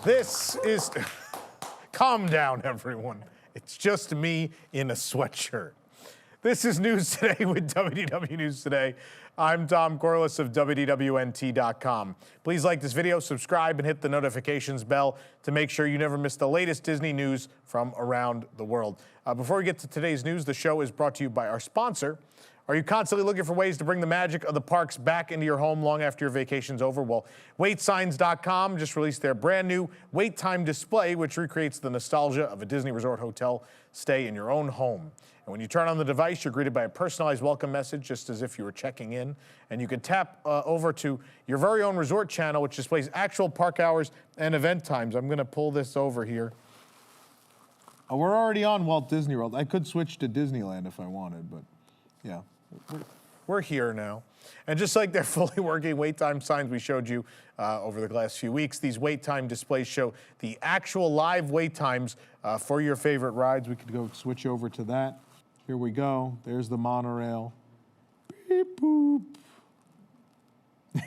This is, calm down everyone. It's just me in a sweatshirt. This is News Today with WDW News Today. I'm Tom Corliss of WDWNT.com. Please like this video, subscribe, and hit the notifications bell to make sure you never miss the latest Disney news from around the world. Before we get to today's news, the show is brought to you by our sponsor. Are you constantly looking for ways to bring the magic of the parks back into your home long after your vacation's over? Well, WaitSigns.com just released their brand new wait time display, which recreates the nostalgia of a Disney Resort hotel stay in your own home. And when you turn on the device, you're greeted by a personalized welcome message, just as if you were checking in. And you can tap over to your very own resort channel, which displays actual park hours and event times. I'm going to pull this over here. We're already on Walt Disney World. I could switch to Disneyland if I wanted, but yeah. We're here now. And just like their fully working wait time signs we showed you over the last few weeks, these wait time displays show the actual live wait times for your favorite rides. We could go switch over to that. Here we go. There's the monorail. Beep boop.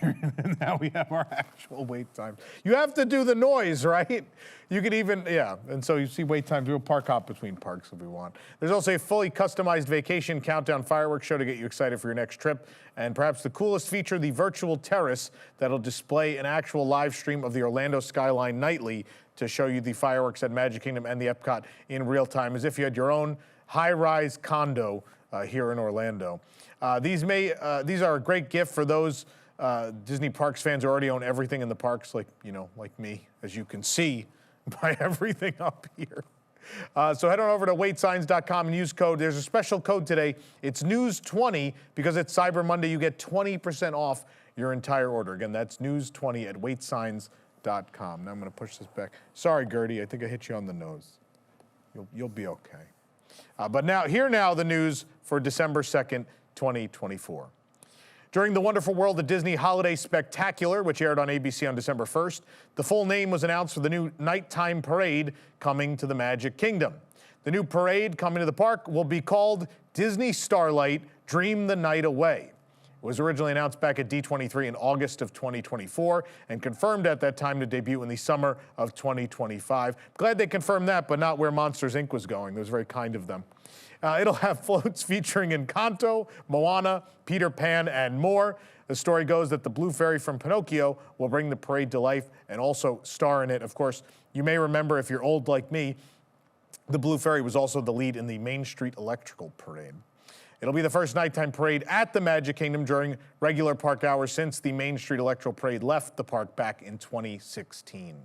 And now we have our actual wait time. You have to do the noise, right? You could even, yeah. And so you see wait time, do a park hop between parks if we want. There's also a fully customized vacation countdown fireworks show to get you excited for your next trip. And perhaps the coolest feature, the virtual terrace that'll display an actual live stream of the Orlando skyline nightly to show you the fireworks at Magic Kingdom and the EPCOT in real time, as if you had your own high-rise condo here in Orlando. These are a great gift for those Disney Parks fans who already own everything in the parks, like me, as you can see by everything up here. So head on over to waitsigns.com and use code. There's a special code today. It's News20 because it's Cyber Monday. You get 20% off your entire order. Again, that's News20 at waitsigns.com. Now I'm going to push this back. Sorry, Gertie, I think I hit you on the nose. You'll be okay. But now, the news for December 2nd, 2024. During the Wonderful World of Disney Holiday Spectacular, which aired on ABC on December 1st, the full name was announced for the new nighttime parade coming to the Magic Kingdom. The new parade coming to the park will be called Disney Starlight, Dream the Night Away. It was originally announced back at D23 in August of 2024 and confirmed at that time to debut in the summer of 2025. Glad they confirmed that, but not where Monsters, Inc. was going. That was very kind of them. It'll have floats featuring Encanto, Moana, Peter Pan, and more. The story goes that the Blue Fairy from Pinocchio will bring the parade to life and also star in it. Of course, you may remember, if you're old like me, the Blue Fairy was also the lead in the Main Street Electrical Parade. It'll be the first nighttime parade at the Magic Kingdom during regular park hours since the Main Street Electrical Parade left the park back in 2016.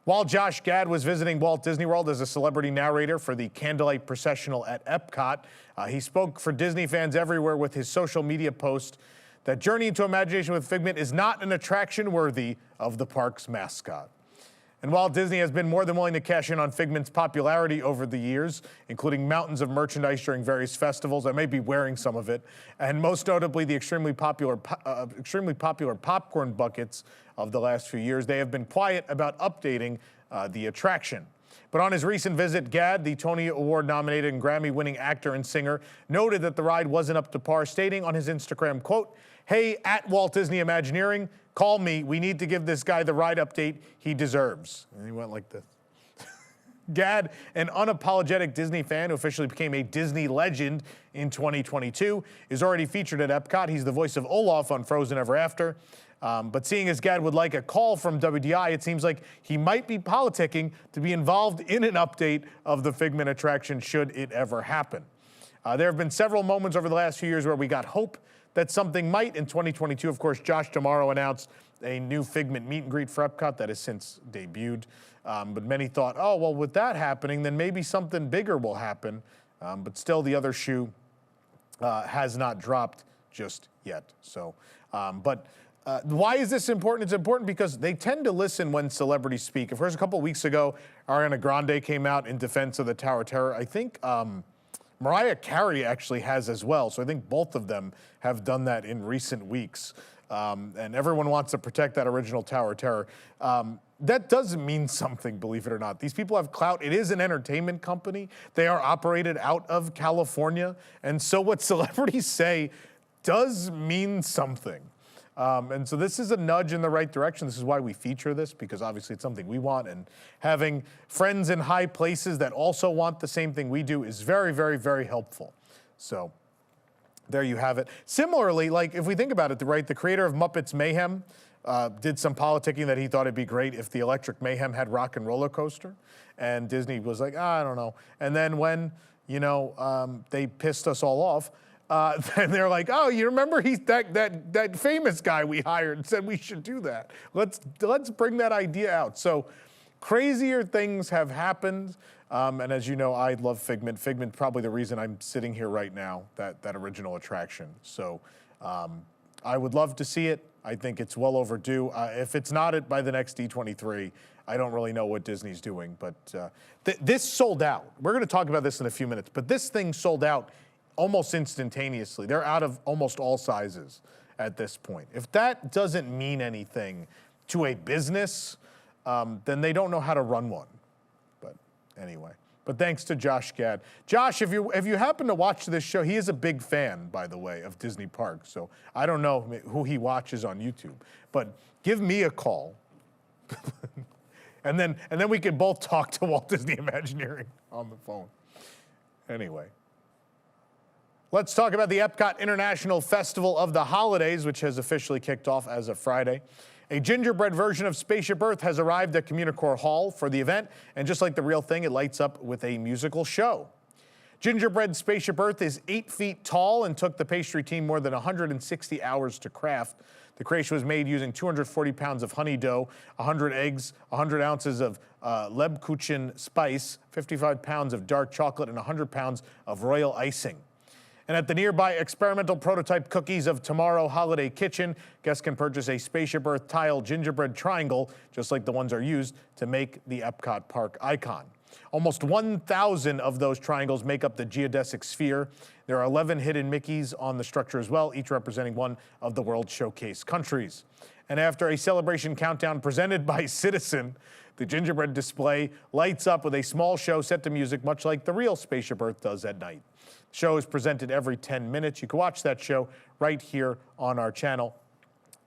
While Josh Gad was visiting Walt Disney World as a celebrity narrator for the Candlelight Processional at EPCOT, he spoke for Disney fans everywhere with his social media post that Journey into Imagination with Figment is not an attraction worthy of the park's mascot. And while Disney has been more than willing to cash in on Figment's popularity over the years, including mountains of merchandise during various festivals, I may be wearing some of it, and most notably the extremely popular popcorn buckets of the last few years, they have been quiet about updating the attraction. But on his recent visit, Gad, the Tony Award-nominated and Grammy-winning actor and singer, noted that the ride wasn't up to par, stating on his Instagram, quote, "Hey, at Walt Disney Imagineering, call me. We need to give this guy the ride update he deserves." And he went like this. Gad, an unapologetic Disney fan who officially became a Disney legend in 2022, is already featured at EPCOT. He's the voice of Olaf on Frozen Ever After. But seeing as Gad would like a call from WDI, it seems like he might be politicking to be involved in an update of the Figment attraction should it ever happen. There have been several moments over the last few years where we got hope that something might. In 2022, of course, Josh D'Amaro announced a new Figment meet and greet for EPCOT that has since debuted. But many thought, oh, well, with that happening, then maybe something bigger will happen. But still, the other shoe has not dropped just yet. So, why is this important? It's important because they tend to listen when celebrities speak. Of course, a couple of weeks ago, Ariana Grande came out in defense of the Tower of Terror. I think Mariah Carey actually has as well. So I think both of them have done that in recent weeks. And everyone wants to protect that original Tower of Terror. That does mean something, believe it or not. These people have clout. It is an entertainment company. They are operated out of California. And so what celebrities say does mean something. And so this is a nudge in the right direction. This is why we feature this, because obviously it's something we want. And having friends in high places that also want the same thing we do is very, very, very helpful. So there you have it. Similarly, like if we think about it, right, the creator of Muppets Mayhem did some politicking that he thought it'd be great if the Electric Mayhem had Rock and Roller Coaster. And Disney was like, I don't know. And then when, you know, they pissed us all off, then they're like, oh, you remember he's that famous guy we hired and said we should do that. Let's bring that idea out. So crazier things have happened. And as you know, I love Figment. Figment's probably the reason I'm sitting here right now, that original attraction. So I would love to see it. I think it's well overdue. If it's not by the next D23, I don't really know what Disney's doing. But this sold out. We're going to talk about this in a few minutes. But this thing sold out almost instantaneously. They're out of almost all sizes at this point. If that doesn't mean anything to a business, then they don't know how to run one. Anyway, but thanks to Josh Gad. Josh, if you happen to watch this show, he is a big fan, by the way, of Disney Parks. So I don't know who he watches on YouTube, but give me a call, and then we can both talk to Walt Disney Imagineering on the phone. Anyway, let's talk about the EPCOT International Festival of the Holidays, which has officially kicked off as of Friday. A gingerbread version of Spaceship Earth has arrived at CommuniCore Hall for the event, and just like the real thing, it lights up with a musical show. Gingerbread Spaceship Earth is 8 feet tall and took the pastry team more than 160 hours to craft. The creation was made using 240 pounds of honey dough, 100 eggs, 100 ounces of Lebkuchen spice, 55 pounds of dark chocolate, and 100 pounds of royal icing. And at the nearby experimental prototype Cookies of Tomorrow Holiday Kitchen, guests can purchase a Spaceship Earth tile gingerbread triangle, just like the ones are used to make the Epcot Park icon. Almost 1,000 of those triangles make up the geodesic sphere. There are 11 hidden Mickeys on the structure as well, each representing one of the World Showcase countries. And after a celebration countdown presented by Citizen, the gingerbread display lights up with a small show set to music, much like the real Spaceship Earth does at night. The show is presented every 10 minutes. You can watch that show right here on our channel.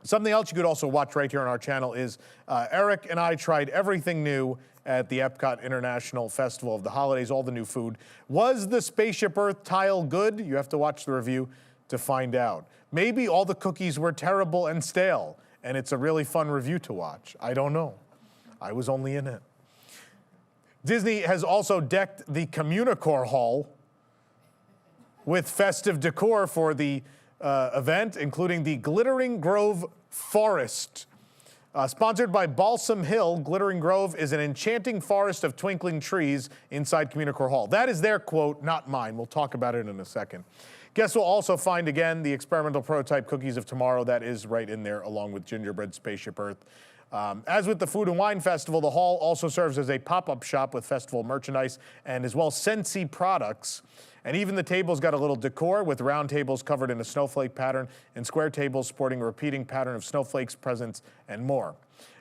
Something else you could also watch right here on our channel is Eric and I tried everything new at the EPCOT International Festival of the Holidays, all the new food. Was the Spaceship Earth tile good? You have to watch the review to find out. Maybe all the cookies were terrible and stale, and it's a really fun review to watch. I don't know. I was only in it. Disney has also decked the CommuniCore Hall with festive decor for the event, including the Glittering Grove Forest. Sponsored by Balsam Hill, Glittering Grove is an enchanting forest of twinkling trees inside CommuniCore Hall. That is their quote, not mine. We'll talk about it in a second. Guests will also find, again, the experimental prototype Cookies of Tomorrow. That is right in there, along with Gingerbread Spaceship Earth. As with the Food and Wine Festival, the hall also serves as a pop-up shop with festival merchandise and as well Scentsy products. And even the tables got a little decor with round tables covered in a snowflake pattern and square tables sporting a repeating pattern of snowflakes, presents, and more.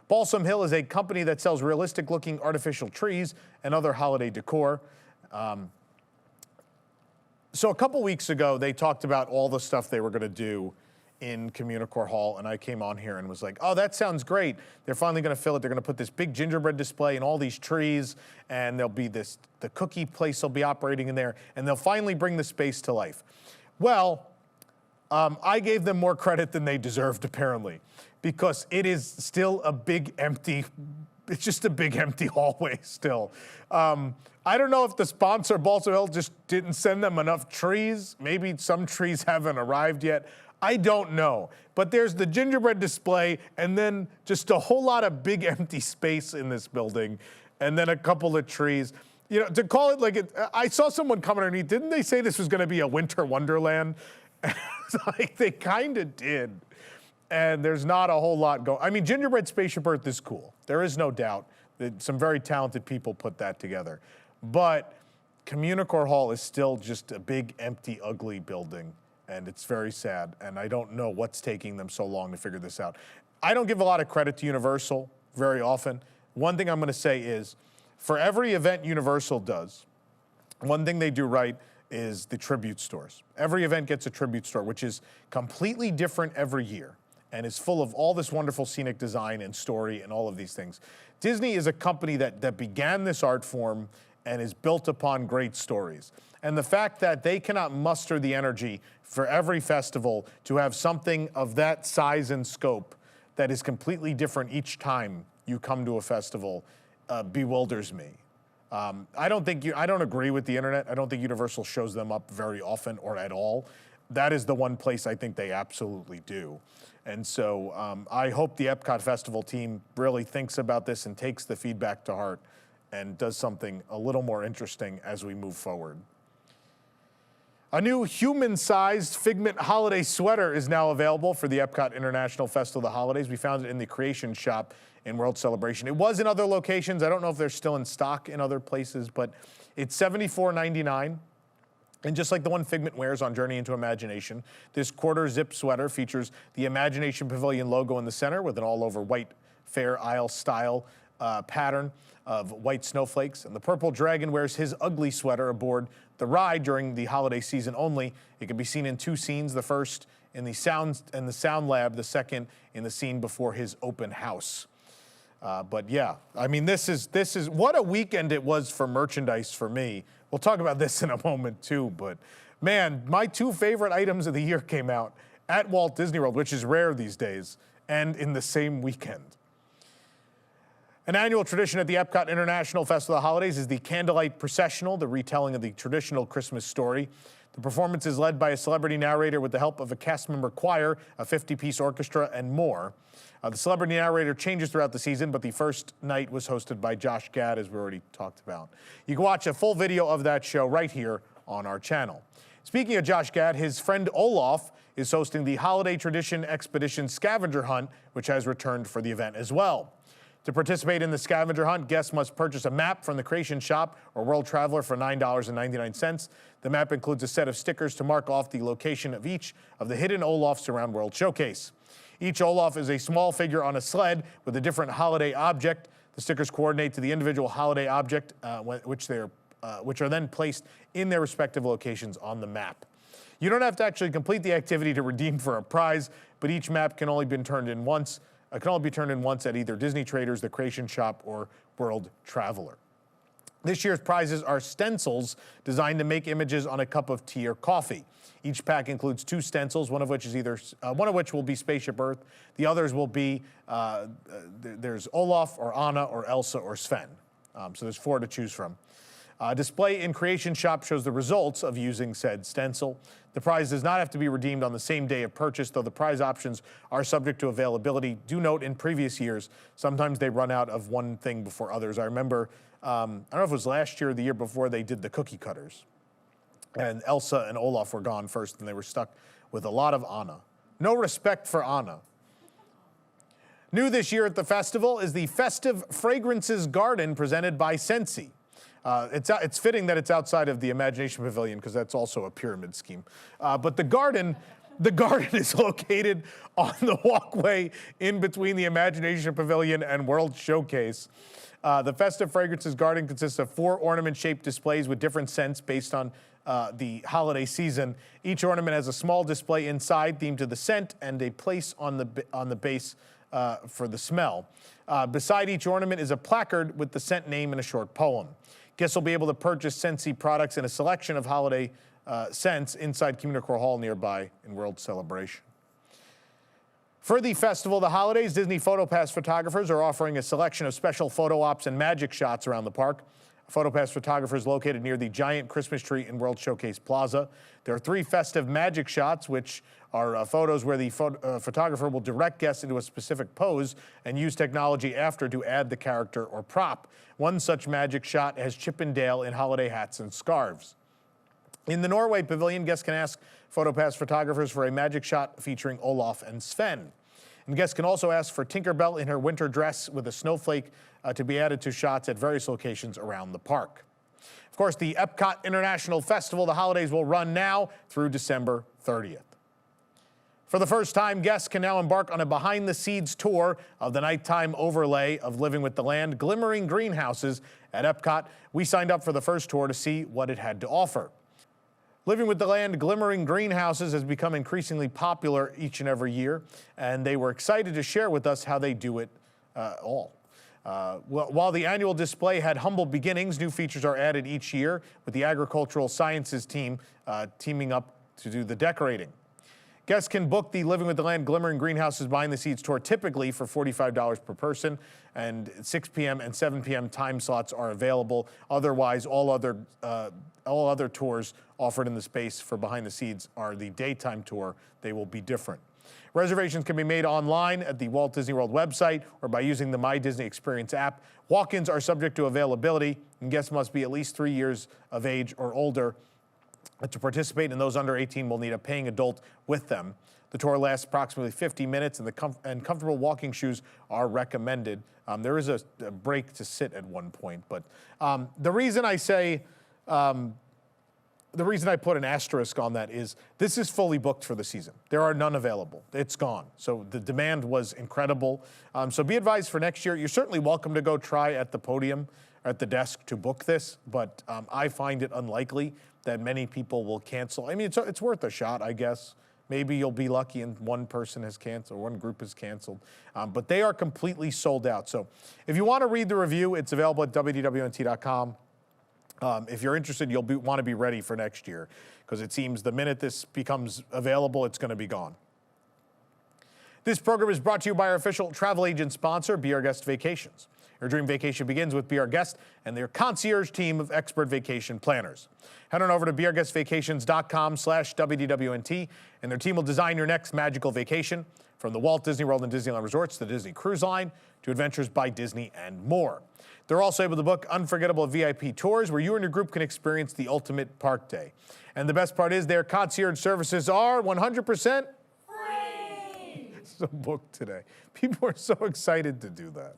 Balsam Hill is a company that sells realistic-looking artificial trees and other holiday decor. So a couple weeks ago, they talked about all the stuff they were going to do in CommuniCore Hall, and I came on here and was like, oh, that sounds great. They're finally going to fill it. They're going to put this big gingerbread display and all these trees, and there'll be the cookie place will be operating in there, and they'll finally bring the space to life. Well, I gave them more credit than they deserved, apparently, because it is still a big empty, it's just a big empty hallway still. I don't know if the sponsor, Balsam Hill, just didn't send them enough trees. Maybe some trees haven't arrived yet. I don't know, but there's the gingerbread display and then just a whole lot of big empty space in this building and then a couple of trees. You know, to call it like it, I saw someone comment underneath, didn't they say this was gonna be a winter wonderland? Like they kind of did. And there's not a whole lot going. I mean, Gingerbread Spaceship Earth is cool. There is no doubt that some very talented people put that together. But CommuniCore Hall is still just a big, empty, ugly building. And it's very sad, and I don't know what's taking them so long to figure this out. I don't give a lot of credit to Universal very often. One thing I'm gonna say is, for every event Universal does, one thing they do right is the tribute stores. Every event gets a tribute store, which is completely different every year. and is full of all this wonderful scenic design and story and all of these things. Disney is a company that began this art form and is built upon great stories. And the fact that they cannot muster the energy for every festival to have something of that size and scope that is completely different each time you come to a festival bewilders me. I don't agree with the internet. I don't think Universal shows them up very often or at all. That is the one place I think they absolutely do. And so I hope the EPCOT Festival team really thinks about this and takes the feedback to heart and does something a little more interesting as we move forward. A new human-sized Figment holiday sweater is now available for the EPCOT International Festival of the Holidays. We found it in the Creation Shop in World Celebration. It was in other locations. I don't know if they're still in stock in other places, but it's $74.99. And just like the one Figment wears on Journey into Imagination, this quarter zip sweater features the Imagination Pavilion logo in the center with an all-over white Fair Isle style pattern of white snowflakes. And the purple dragon wears his ugly sweater aboard the ride during the holiday season only. It can be seen in two scenes, the first in the sound lab, the second in the scene before his open house. But yeah, I mean, this is what a weekend it was for merchandise for me. We'll talk about this in a moment too, but man, my two favorite items of the year came out at Walt Disney World, which is rare these days, and in the same weekend. An annual tradition at the EPCOT International Festival of the Holidays is the Candlelight Processional, the retelling of the traditional Christmas story. The performance is led by a celebrity narrator with the help of a cast member choir, a 50-piece orchestra, and more. The celebrity narrator changes throughout the season, but the first night was hosted by Josh Gad, as we already talked about. You can watch a full video of that show right here on our channel. Speaking of Josh Gad, his friend Olaf is hosting the Holiday Tradition Expedition Scavenger Hunt, which has returned for the event as well. To participate in the scavenger hunt, guests must purchase a map from the Creation Shop or World Traveler for $9.99. The map includes a set of stickers to mark off the location of each of the hidden Olafs around World Showcase. Each Olaf is a small figure on a sled with a different holiday object. The stickers coordinate to the individual holiday object, which are then placed in their respective locations on the map. You don't have to actually complete the activity to redeem for a prize, but each map can only be turned in once. Can only be turned in once at either Disney Traders, the Creation Shop, or World Traveler. This year's prizes are stencils designed to make images on a cup of tea or coffee. Each pack includes 2 stencils, one of which will be Spaceship Earth. The others will be there's Olaf or Anna or Elsa or Sven. So there's 4 to choose from. Display in Creation Shop shows the results of using said stencil. The prize does not have to be redeemed on the same day of purchase, though the prize options are subject to availability. Do note in previous years, sometimes they run out of one thing before others. I remember, I don't know if it was last year or the year before, they did the cookie cutters. And Elsa and Olaf were gone first, and they were stuck with a lot of Anna. No respect for Anna. New this year at the festival is the Festive Fragrances Garden presented by Scentsy. It's fitting that it's outside of the Imagination Pavilion because that's also a pyramid scheme. But the garden is located on the walkway in between the Imagination Pavilion and World Showcase. The Festive Fragrances Garden consists of 4 ornament-shaped displays with different scents based on the holiday season. Each ornament has a small display inside themed to the scent and a place on the base for the smell. Beside each ornament is a placard with the scent name and a short poem. Guests will be able to purchase Scentsy products in a selection of holiday scents inside CommuniCore Hall nearby in World Celebration. For the Festival of the Holidays, Disney PhotoPass photographers are offering a selection of special photo ops and magic shots around the park. PhotoPass photographers located near the giant Christmas tree in World Showcase Plaza. There are 3 festive magic shots, which are photos where the photographer will direct guests into a specific pose and use technology after to add the character or prop. One such magic shot has Chip and Dale in holiday hats and scarves. In the Norway Pavilion, guests can ask PhotoPass photographers for a magic shot featuring Olaf and Sven. And guests can also ask for Tinkerbell in her winter dress with a snowflake to be added to shots at various locations around the park. Of course, the EPCOT International Festival of the Holidays will run now through December 30th. For the first time, guests can now embark on a behind-the-scenes tour of the nighttime overlay of Living with the Land, Glimmering greenhouses at EPCOT. We signed up for the first tour to see what it had to offer. Living with the Land Glimmering greenhouses has become increasingly popular each and every year, and they were excited to share with us how they do it all. While the annual display had humble beginnings, new features are added each year, with the agricultural sciences team teaming up to do the decorating. Guests can book the Living with the Land Glimmering Greenhouses Behind the Scenes tour typically for $45 per person, and 6 p.m. and 7 p.m. time slots are available. Otherwise, all other tours offered in the space for Behind the Scenes are the daytime tour. They will be different. Reservations can be made online at the Walt Disney World website or by using the My Disney Experience app. Walk-ins are subject to availability, and guests must be at least 3 years of age or older. To participate, and those under 18 will need a paying adult with them. The tour lasts approximately 50 minutes, and comfortable walking shoes are recommended. There is a break to sit at one point, but the reason I say, the reason I put an asterisk on that is this is fully booked for the season. There are none available. It's gone. So the demand was incredible. So be advised for next year. You're certainly welcome to go try at the podium, at the desk to book this, but I find it unlikely that many people will cancel. I mean, it's worth a shot, I guess. Maybe you'll be lucky and one person has canceled, or one group has canceled. But they are completely sold out. So if you want to read the review, it's available at WDWNT.com. If you're interested, you'll want to be ready for next year, because it seems the minute this becomes available, it's going to be gone. This program is brought to you by our official travel agent sponsor, Be Our Guest Vacations. Your dream vacation begins with Be Our Guest and their concierge team of expert vacation planners. Head on over to beourguestvacations.com/WDWNT, and their team will design your next magical vacation, from the Walt Disney World and Disneyland Resorts to the Disney Cruise Line to Adventures by Disney and more. They're also able to book unforgettable VIP tours where you and your group can experience the ultimate park day. And the best part is their concierge services are 100% free. So book today. People are so excited to do that.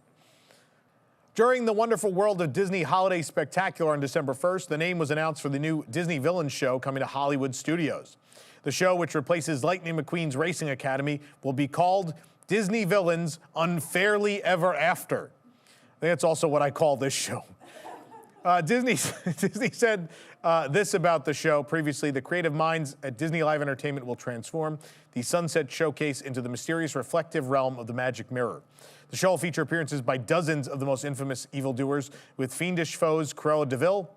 During the Wonderful World of Disney Holiday Spectacular on December 1st, the name was announced for the new Disney Villains show coming to Hollywood Studios. The show, which replaces Lightning McQueen's Racing Academy, will be called Disney Villains Unfairly Ever After. I think that's also what I call this show. Disney said this about the show previously: the creative minds at Disney Live Entertainment will transform the Sunset Showcase into the mysterious reflective realm of the magic mirror. The show will feature appearances by dozens of the most infamous evildoers, with fiendish foes Cruella de Vil,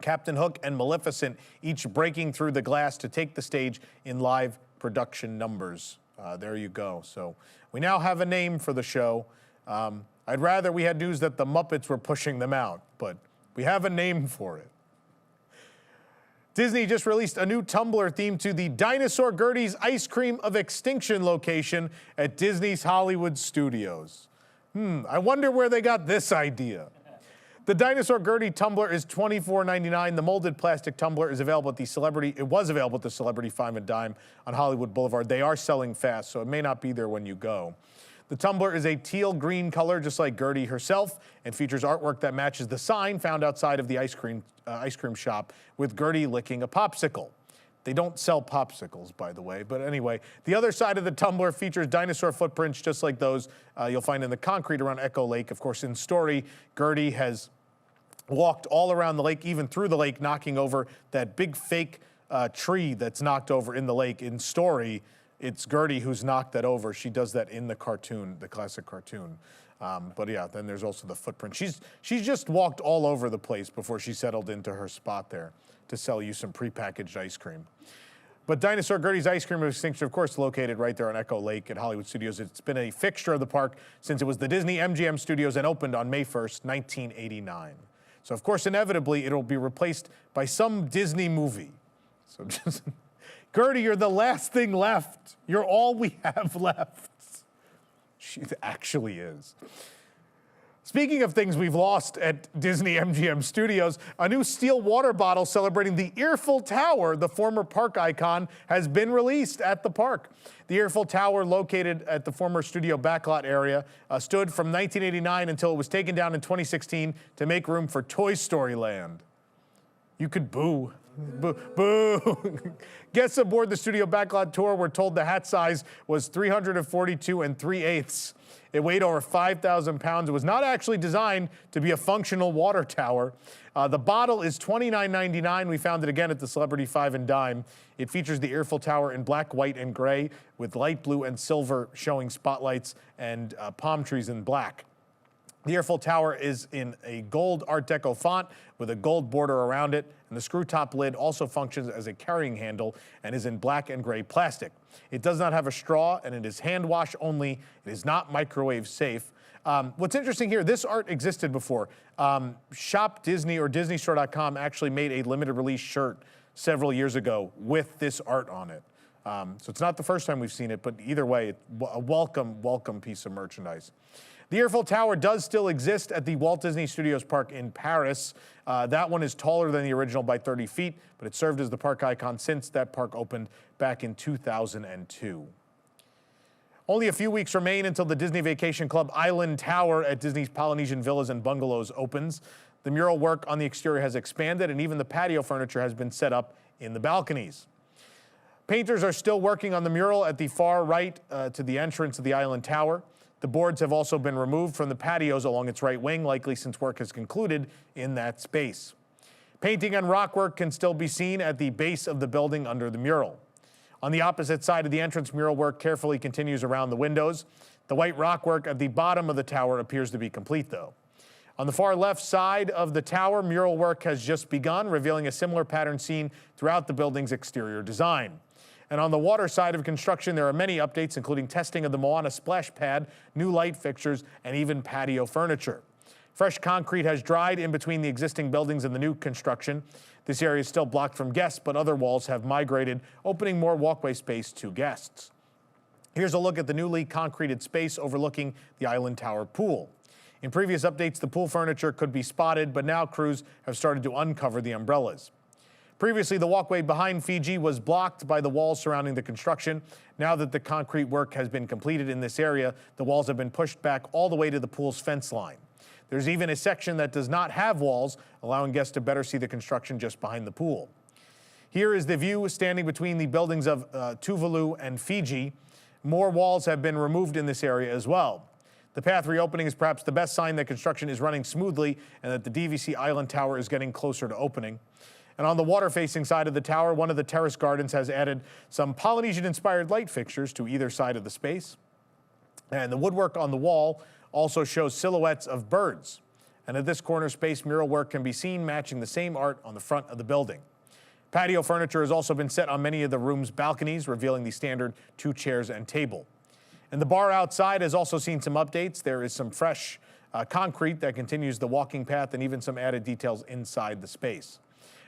Captain Hook, and Maleficent each breaking through the glass to take the stage in live production numbers. There you go. So we now have a name for the show. I'd rather we had news that the Muppets were pushing them out, but we have a name for it. Disney just released a new Tumbler theme to the Dinosaur Gertie's Ice Cream of Extinction location at Disney's Hollywood Studios. I wonder where they got this idea. The Dinosaur Gertie tumbler is $24.99. The molded plastic tumbler is available at the Celebrity. It was available at the Celebrity Five and Dime on Hollywood Boulevard. They are selling fast, so it may not be there when you go. The tumbler is a teal green color, just like Gertie herself, and features artwork that matches the sign found outside of the ice cream shop, with Gertie licking a popsicle. They don't sell popsicles, by the way, but anyway. The other side of the tumbler features dinosaur footprints just like those you'll find in the concrete around Echo Lake. Of course, in story, Gertie has walked all around the lake, even through the lake, knocking over that big fake tree that's knocked over in the lake. In story, it's Gertie who's knocked that over. She does that in the cartoon, the classic cartoon. But yeah, then there's also the footprint. She's just walked all over the place before she settled into her spot there to sell you some prepackaged ice cream. But Dinosaur Gertie's Ice Cream of Extinction, of course, located right there on Echo Lake at Hollywood Studios. It's been a fixture of the park since it was the Disney MGM Studios and opened on May 1st, 1989. So, of course, inevitably, it'll be replaced by some Disney movie. So just, Gertie, you're the last thing left. You're all we have left. She actually is. Speaking of things we've lost at Disney MGM Studios, a new steel water bottle celebrating the Earffel Tower, the former park icon, has been released at the park. The Earffel Tower, located at the former studio backlot area, stood from 1989 until it was taken down in 2016 to make room for Toy Story Land. You could boo. Boo. Boo. Guests aboard the studio backlot tour were told the hat size was 342 3/8. It weighed over 5,000 pounds. It was not actually designed to be a functional water tower. The bottle is $29.99. We found it again at the Celebrity Five and Dime. It features the Earffel Tower in black, white, and gray with light blue and silver showing spotlights and palm trees in black. The Earffel Tower is in a gold Art Deco font with a gold border around it, and the screw top lid also functions as a carrying handle and is in black and gray plastic. It does not have a straw, and it is hand wash only. It is not microwave safe. What's interesting here, this art existed before. Shop Disney or DisneyStore.com actually made a limited release shirt several years ago with this art on it. So it's not the first time we've seen it, but either way, a welcome piece of merchandise. The Earffel Tower does still exist at the Walt Disney Studios Park in Paris. That one is taller than the original by 30 feet, but it served as the park icon since that park opened back in 2002. Only a few weeks remain until the Disney Vacation Club Island Tower at Disney's Polynesian Villas and Bungalows opens. The mural work on the exterior has expanded, and even the patio furniture has been set up in the balconies. Painters are still working on the mural at the far right to the entrance of the Island Tower. The boards have also been removed from the patios along its right wing, likely since work has concluded in that space. Painting and rock work can still be seen at the base of the building under the mural. On the opposite side of the entrance, mural work carefully continues around the windows. The white rock work at the bottom of the tower appears to be complete, though. On the far left side of the tower, mural work has just begun, revealing a similar pattern seen throughout the building's exterior design. And on the water side of construction, there are many updates, including testing of the Moana splash pad, new light fixtures, and even patio furniture. Fresh concrete has dried in between the existing buildings and the new construction. This area is still blocked from guests, but other walls have migrated, opening more walkway space to guests. Here's a look at the newly concreted space overlooking the Island Tower pool. In previous updates, the pool furniture could be spotted, but now crews have started to uncover the umbrellas. Previously, the walkway behind Fiji was blocked by the walls surrounding the construction. Now that the concrete work has been completed in this area, the walls have been pushed back all the way to the pool's fence line. There's even a section that does not have walls, allowing guests to better see the construction just behind the pool. Here is the view standing between the buildings of Tuvalu and Fiji. More walls have been removed in this area as well. The path reopening is perhaps the best sign that construction is running smoothly and that the DVC Island Tower is getting closer to opening. And on the water-facing side of the tower, one of the terrace gardens has added some Polynesian-inspired light fixtures to either side of the space. And the woodwork on the wall also shows silhouettes of birds. And at this corner space, mural work can be seen matching the same art on the front of the building. Patio furniture has also been set on many of the room's balconies, revealing the standard 2 chairs and table. And the bar outside has also seen some updates. There is some fresh concrete that continues the walking path and even some added details inside the space.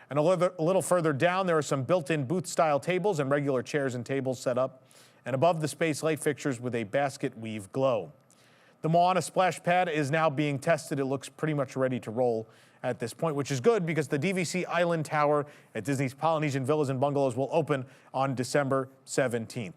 And a little further down, there are some built-in booth-style tables and regular chairs and tables set up. And above the space, light fixtures with a basket weave glow. The Moana splash pad is now being tested. It looks pretty much ready to roll at this point, which is good because the DVC Island Tower at Disney's Polynesian Villas and Bungalows will open on December 17th.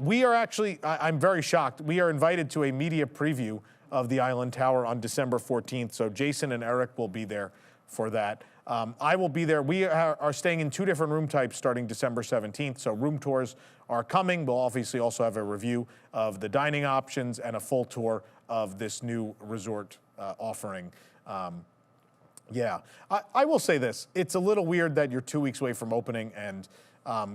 We are actually, I'm very shocked, we are invited to a media preview of the Island Tower on December 14th, so Jason and Eric will be there for that. I will be there. We are staying in 2 different room types starting December 17th, so room tours are coming. We'll obviously also have a review of the dining options and a full tour of this new resort offering. Yeah, I will say this. It's a little weird that you're 2 weeks away from opening and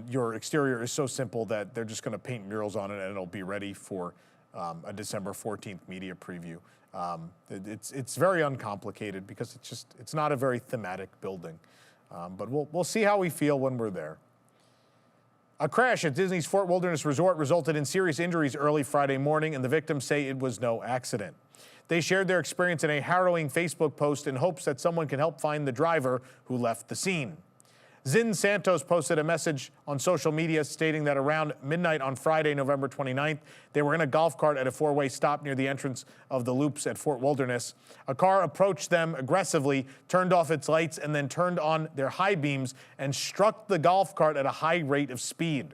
your exterior is so simple that they're just going to paint murals on it and it'll be ready for a December 14th media preview. It's very uncomplicated because it's not a very thematic building. But we'll see how we feel when we're there. A crash at Disney's Fort Wilderness Resort resulted in serious injuries early Friday morning, and the victims say it was no accident. They shared their experience in a harrowing Facebook post in hopes that someone can help find the driver who left the scene. Zin Santos posted a message on social media stating that around midnight on Friday, November 29th, they were in a golf cart at a 4-way stop near the entrance of the loops at Fort Wilderness. A car approached them aggressively, turned off its lights, and then turned on their high beams and struck the golf cart at a high rate of speed.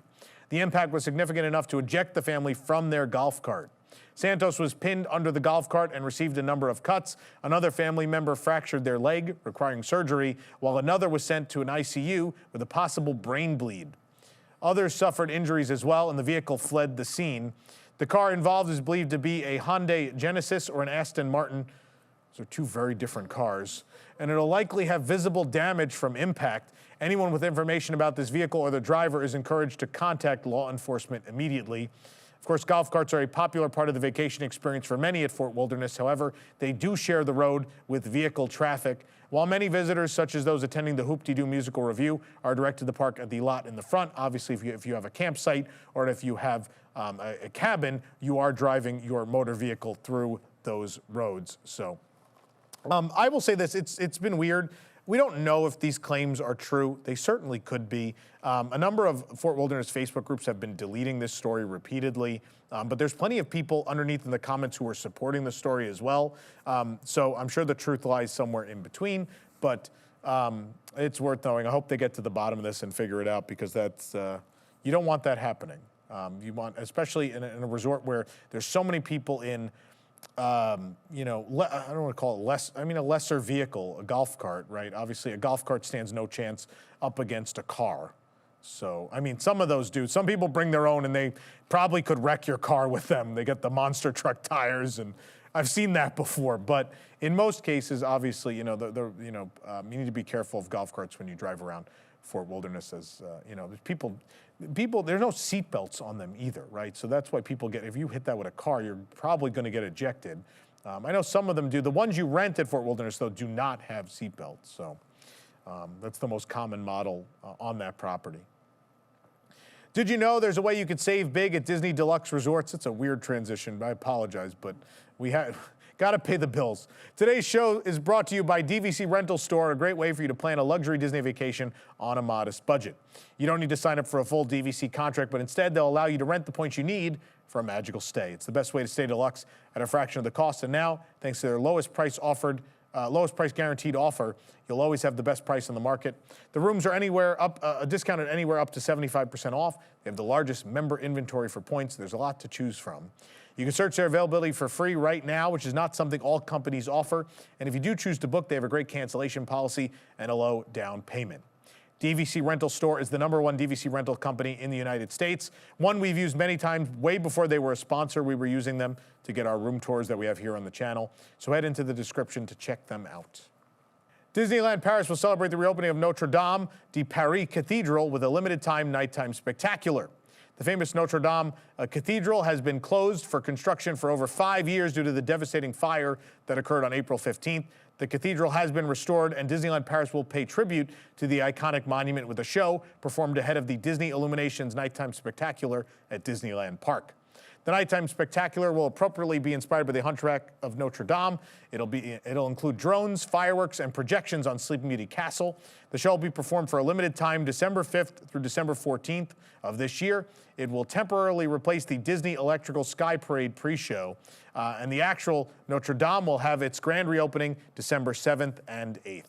The impact was significant enough to eject the family from their golf cart. Santos was pinned under the golf cart and received a number of cuts. Another family member fractured their leg, requiring surgery, while another was sent to an ICU with a possible brain bleed. Others suffered injuries as well, and the vehicle fled the scene. The car involved is believed to be a Hyundai Genesis or an Aston Martin. Those are two very different cars. And it'll likely have visible damage from impact. Anyone with information about this vehicle or the driver is encouraged to contact law enforcement immediately. Of course, golf carts are a popular part of the vacation experience for many at Fort Wilderness. However, they do share the road with vehicle traffic. While many visitors, such as those attending the Hoop-Dee-Doo musical review, are directed to the park at the lot in the front, obviously if you have a campsite or if you have a cabin, you are driving your motor vehicle through those roads. So I will say this, it's been weird. We don't know if these claims are true. They certainly could be. A number of Fort Wilderness Facebook groups have been deleting this story repeatedly, but there's plenty of people underneath in the comments who are supporting the story as well. So I'm sure the truth lies somewhere in between, but it's worth knowing. I hope they get to the bottom of this and figure it out, because that's, you don't want that happening. You want, especially in a resort where there's so many people in, you know, I don't want to call it a lesser vehicle, a golf cart, right? Obviously, a golf cart stands no chance up against a car. So, I mean, some of those do. Some people bring their own, and they probably could wreck your car with them. They get the monster truck tires, and I've seen that before. But in most cases, obviously, you know, you need to be careful of golf carts when you drive around Fort Wilderness. As you know, there's people. There's no seat belts on them either, right? So that's why people get. If you hit that with a car, you're probably going to get ejected. I know some of them do. The ones you rent at Fort Wilderness, though, do not have seat belts. So that's the most common model on that property. Did you know there's a way you could save big at Disney Deluxe Resorts? It's a weird transition. I apologize, but we got to pay the bills. Today's show is brought to you by DVC Rental Store, a great way for you to plan a luxury Disney vacation on a modest budget. You don't need to sign up for a full DVC contract, but instead they'll allow you to rent the points you need for a magical stay. It's the best way to stay deluxe at a fraction of the cost, and now, thanks to their lowest price guaranteed offer, you'll always have the best price on the market. The rooms are discounted anywhere up to 75% off. They have the largest member inventory for points. There's a lot to choose from. You can search their availability for free right now, which is not something all companies offer. And if you do choose to book, they have a great cancellation policy and a low down payment. DVC Rental Store is the #1 DVC rental company in the United States. One we've used many times. Way before they were a sponsor, we were using them to get our room tours that we have here on the channel. So head into the description to check them out. Disneyland Paris will celebrate the reopening of Notre-Dame de Paris Cathedral with a limited-time nighttime spectacular. The famous Notre-Dame Cathedral has been closed for construction for over 5 years due to the devastating fire that occurred on April 15th. The cathedral has been restored, and Disneyland Paris will pay tribute to the iconic monument with a show performed ahead of the Disney Illuminations Nighttime Spectacular at Disneyland Park. The Nighttime Spectacular will appropriately be inspired by the Hunchback of Notre Dame. It'll include drones, fireworks, and projections on Sleeping Beauty Castle. The show will be performed for a limited time, December 5th through December 14th of this year. It will temporarily replace the Disney Electrical Sky Parade pre-show, and the actual Notre Dame will have its grand reopening December 7th and 8th.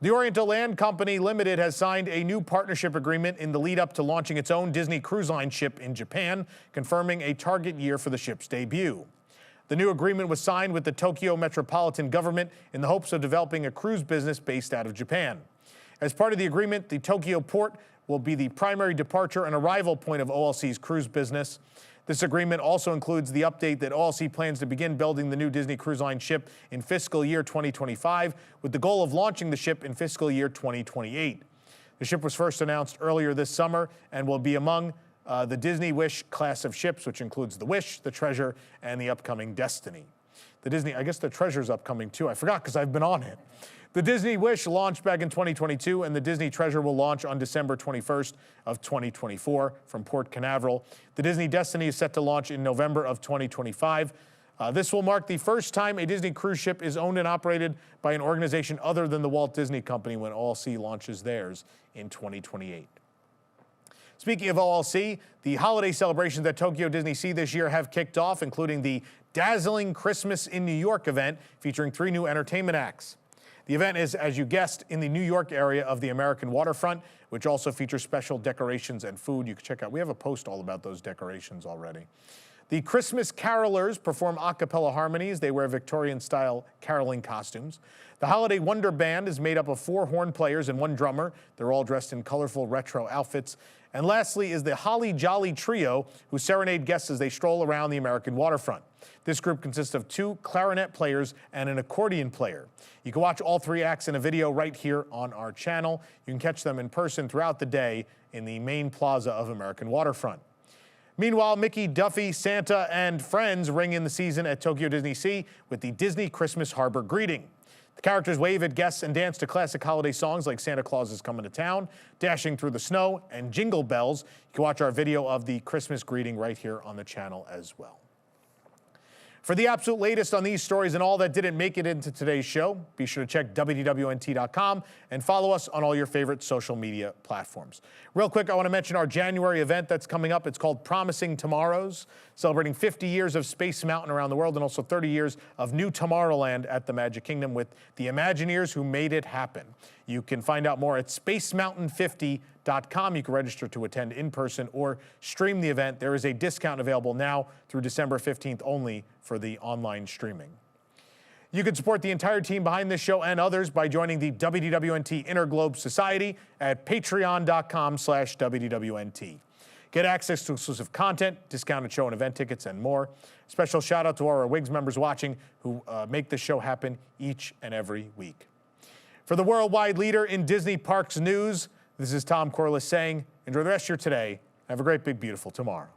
The Oriental Land Company Limited has signed a new partnership agreement in the lead up to launching its own Disney Cruise Line ship in Japan, confirming a target year for the ship's debut. The new agreement was signed with the Tokyo metropolitan government in the hopes of developing a cruise business based out of Japan. As part of the agreement, the Tokyo port will be the primary departure and arrival point of OLC's cruise business. This agreement also includes the update that OLC plans to begin building the new Disney Cruise Line ship in fiscal year 2025, with the goal of launching the ship in fiscal year 2028. The ship was first announced earlier this summer and will be among the Disney Wish class of ships, which includes the Wish, the Treasure, and the upcoming Destiny. I guess the Treasure's upcoming too. I forgot because I've been on it. The Disney Wish launched back in 2022, and the Disney Treasure will launch on December 21st of 2024 from Port Canaveral. The Disney Destiny is set to launch in November of 2025. This will mark the first time a Disney cruise ship is owned and operated by an organization other than the Walt Disney Company when OLC launches theirs in 2028. Speaking of OLC, the holiday celebrations at Tokyo DisneySea this year have kicked off, including the Dazzling Christmas in New York event featuring 3 new entertainment acts. The event is, as you guessed, in the New York area of the American waterfront, which also features special decorations and food you can check out. We have a post all about those decorations already. The Christmas carolers perform a cappella harmonies. They wear Victorian-style caroling costumes. The Holiday Wonder Band is made up of 4 horn players and 1 drummer. They're all dressed in colorful retro outfits. And lastly is the Holly Jolly Trio, who serenade guests as they stroll around the American waterfront. This group consists of 2 clarinet players and an accordion player. You can watch all 3 acts in a video right here on our channel. You can catch them in person throughout the day in the main plaza of American waterfront. Meanwhile, Mickey, Duffy, Santa, and friends ring in the season at Tokyo DisneySea with the Disney Christmas Harbor Greeting. The characters wave at guests and dance to classic holiday songs like Santa Claus is Coming to Town, Dashing Through the Snow, and Jingle Bells. You can watch our video of the Christmas greeting right here on the channel as well. For the absolute latest on these stories and all that didn't make it into today's show, be sure to check WDWNT.com and follow us on all your favorite social media platforms. Real quick, I want to mention our January event that's coming up. It's called Promising Tomorrows, celebrating 50 years of Space Mountain around the world and also 30 years of New Tomorrowland at the Magic Kingdom with the Imagineers who made it happen. You can find out more at spacemountain50.com. You can register to attend in person or stream the event. There is a discount available now through December 15th only for the online streaming. You can support the entire team behind this show and others by joining the WDWNT Interglobe Society at patreon.com/WDWNT. Get access to exclusive content, discounted show and event tickets, and more. Special shout out to our WIGS members watching who make this show happen each and every week. For the worldwide leader in Disney Parks news, this is Tom Corliss saying, enjoy the rest of your today. Have a great, big, beautiful tomorrow.